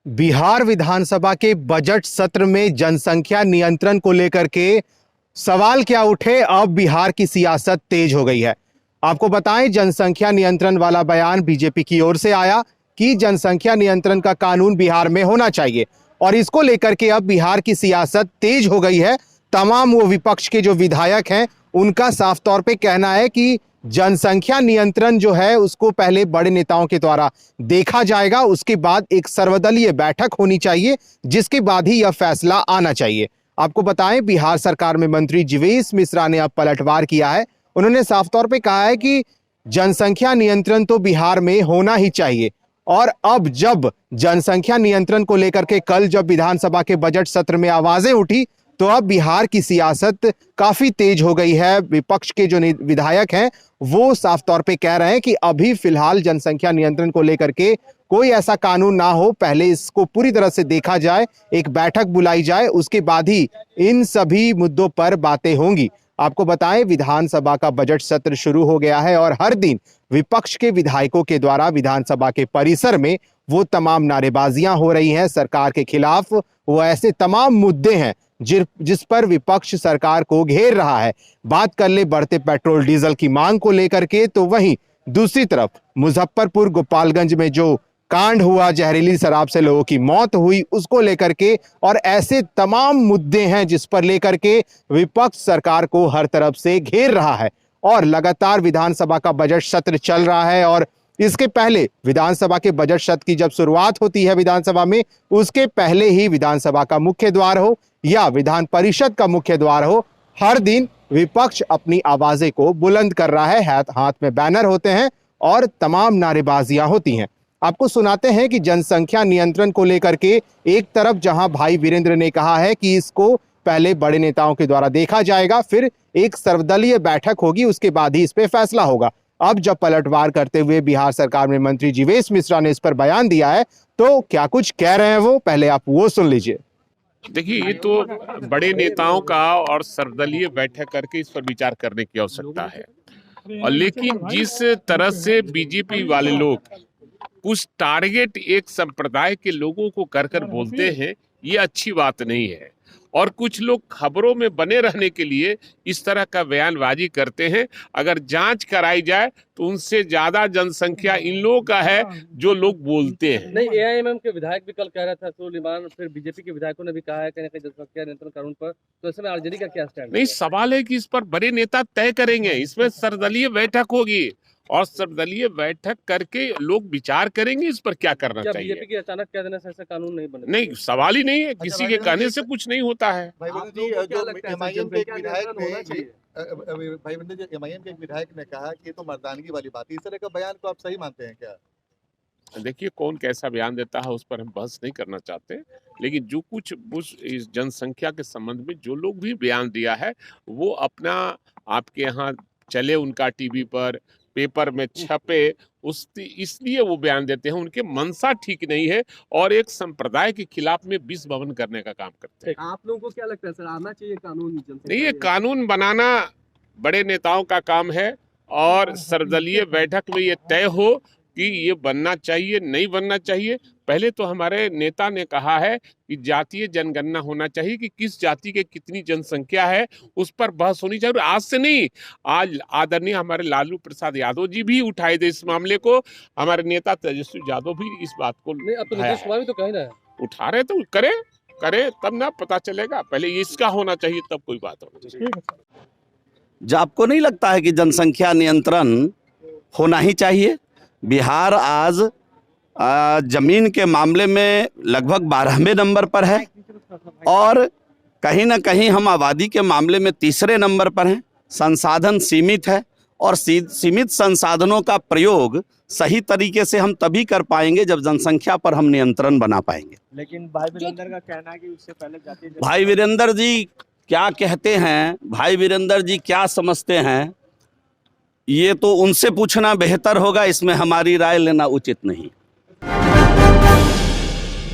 बिहार विधानसभा के बजट सत्र में जनसंख्या नियंत्रण को लेकर के सवाल क्या उठे। अब बिहार की सियासत तेज हो गई है। आपको बताएं, जनसंख्या नियंत्रण वाला बयान बीजेपी की ओर से आया कि जनसंख्या नियंत्रण का कानून बिहार में होना चाहिए और इसको लेकर के अब बिहार की सियासत तेज हो गई है। तमाम वो विपक्ष के जो विधायक हैं उनका साफ तौर पे कहना है कि जनसंख्या नियंत्रण जो है उसको पहले बड़े नेताओं के द्वारा देखा जाएगा, उसके बाद एक सर्वदलीय बैठक होनी चाहिए, जिसके बाद ही यह फैसला आना चाहिए। आपको बताएं, बिहार सरकार में मंत्री जीवेश मिश्रा ने अब पलटवार किया है। उन्होंने साफ तौर पे कहा है कि जनसंख्या नियंत्रण तो बिहार में होना ही चाहिए और अब जब जनसंख्या नियंत्रण को लेकर के कल जब विधानसभा के बजट सत्र में आवाजें उठी तो अब बिहार की सियासत काफी तेज हो गई है। विपक्ष के जो विधायक हैं वो साफ तौर पे कह रहे हैं कि अभी फिलहाल जनसंख्या नियंत्रण को लेकर के कोई ऐसा कानून ना हो, पहले इसको पूरी तरह से देखा जाए, एक बैठक बुलाई जाए, उसके बाद ही इन सभी मुद्दों पर बातें होंगी। आपको बताएं, विधानसभा का बजट सत्र शुरू हो गया है और हर दिन विपक्ष के विधायकों के द्वारा विधानसभा के परिसर में वो तमाम नारेबाजियां हो रही हैं सरकार के खिलाफ। वो ऐसे तमाम मुद्दे हैं जिस पर विपक्ष सरकार को घेर रहा है। बात कर ले बढ़ते पेट्रोल डीजल की मांग को लेकर के, तो वहीं दूसरी तरफ मुजफ्फरपुर गोपालगंज में जो कांड हुआ, जहरीली शराब से लोगों की मौत हुई, उसको लेकर के और ऐसे तमाम मुद्दे हैं जिस पर लेकर के विपक्ष सरकार को हर तरफ से घेर रहा है। और लगातार विधानसभा का बजट सत्र चल रहा है और इसके पहले विधानसभा के बजट सत्र की जब शुरुआत होती है विधानसभा में, उसके पहले ही विधानसभा का मुख्य द्वार हो या विधान परिषद का मुख्य द्वार हो, हर दिन विपक्ष अपनी आवाजें को बुलंद कर रहा है। हाथ में बैनर होते हैं और तमाम नारेबाजियां होती हैं। आपको सुनाते हैं कि जनसंख्या नियंत्रण को लेकर के एक तरफ जहां भाई वीरेंद्र ने कहा है कि इसको पहले बड़े नेताओं के द्वारा देखा जाएगा, फिर एक सर्वदलीय बैठक होगी, उसके बाद ही इस पे फैसला होगा। अब जब पलटवार करते हुए बिहार सरकार में मंत्री जीवेश मिश्रा ने इस पर बयान दिया है तो क्या कुछ कह रहे हैं वो, पहले आप वो सुन लीजिए। देखिए, ये तो बड़े नेताओं का और सर्वदलीय बैठक करके इस पर विचार करने की आवश्यकता है। और लेकिन जिस तरह से बीजेपी वाले लोग कुछ टारगेट एक संप्रदाय के लोगों को कर बोलते हैं, ये अच्छी बात नहीं है। और कुछ लोग खबरों में बने रहने के लिए इस तरह का बयानबाजी करते हैं। अगर जांच कराई जाए तो उनसे ज्यादा जनसंख्या इन लोगों का है जो लोग बोलते हैं। नहीं, एआईएमएम के विधायक भी कल कह रहा था, सुलेमान, फिर बीजेपी के विधायकों ने भी कहा है कि जनसंख्या नियंत्रण कानून पर, तो इसमें आरजेडी का क्या स्टैंड? नहीं, सवाल है कि इस पर बड़े नेता तय करेंगे। इसमें सर्वदलीय बैठक होगी और सर्वदलीय बैठक करके लोग विचार करेंगे इस पर क्या करना चाहिए। बीजेपी की अचानक कह देने से ऐसा कानून नहीं बने? नहीं, सवाल ही नहीं है, किसी के कहने से कुछ नहीं होता है। भाई एमआईएम के एक विधायक ने कहा कि ये तो मर्दानगी वाली बात है। इस तरह का बयान को आप सही मानते हैं क्या? देखिए, कौन कैसा बयान देता है उस पर हम बहस नहीं करना चाहते, लेकिन जो कुछ इस जनसंख्या के संबंध में जो लोग भी बयान दिया है वो अपना आपके यहाँ चले, उनका टीवी पर पेपर में छपे, इसलिए वो बयान देते हैं। उनके मंशा ठीक नहीं है और एक संप्रदाय के खिलाफ में विष भवन करने का काम करते हैं। आप लोगों को क्या लगता है सर, आना चाहिए कानून? नहीं, ये कानून बनाना बड़े नेताओं का काम है और सर्वदलीय बैठक में ये तय हो कि ये बनना चाहिए नहीं बनना चाहिए। पहले तो हमारे नेता ने कहा है कि जातीय जनगणना होना चाहिए कि किस जाति के कितनी जनसंख्या है, उस पर बहस होनी चाहिए। आज से नहीं, आज आदरणीय हमारे लालू प्रसाद यादव जी भी उठाए थे इस मामले को, हमारे नेता तेजस्वी यादव भी इस बात को उठा रहे, तो करे तब ना पता चलेगा। पहले इसका होना चाहिए तब कोई बात होना चाहिए। जो आपको नहीं लगता है कि जनसंख्या नियंत्रण होना ही चाहिए? बिहार आज जमीन के मामले में लगभग 12वें नंबर पर है और कहीं ना कहीं हम आबादी के मामले में तीसरे नंबर पर हैं। संसाधन सीमित है और सीमित संसाधनों का प्रयोग सही तरीके से हम तभी कर पाएंगे जब जनसंख्या पर हम नियंत्रण बना पाएंगे। लेकिन भाई वीरेंद्र का कहना है कि उससे पहले जातीय, भाई वीरेंद्र जी क्या कहते हैं, भाई वीरेंद्र जी क्या समझते हैं, ये तो उनसे पूछना बेहतर होगा, इसमें हमारी राय लेना उचित नहीं।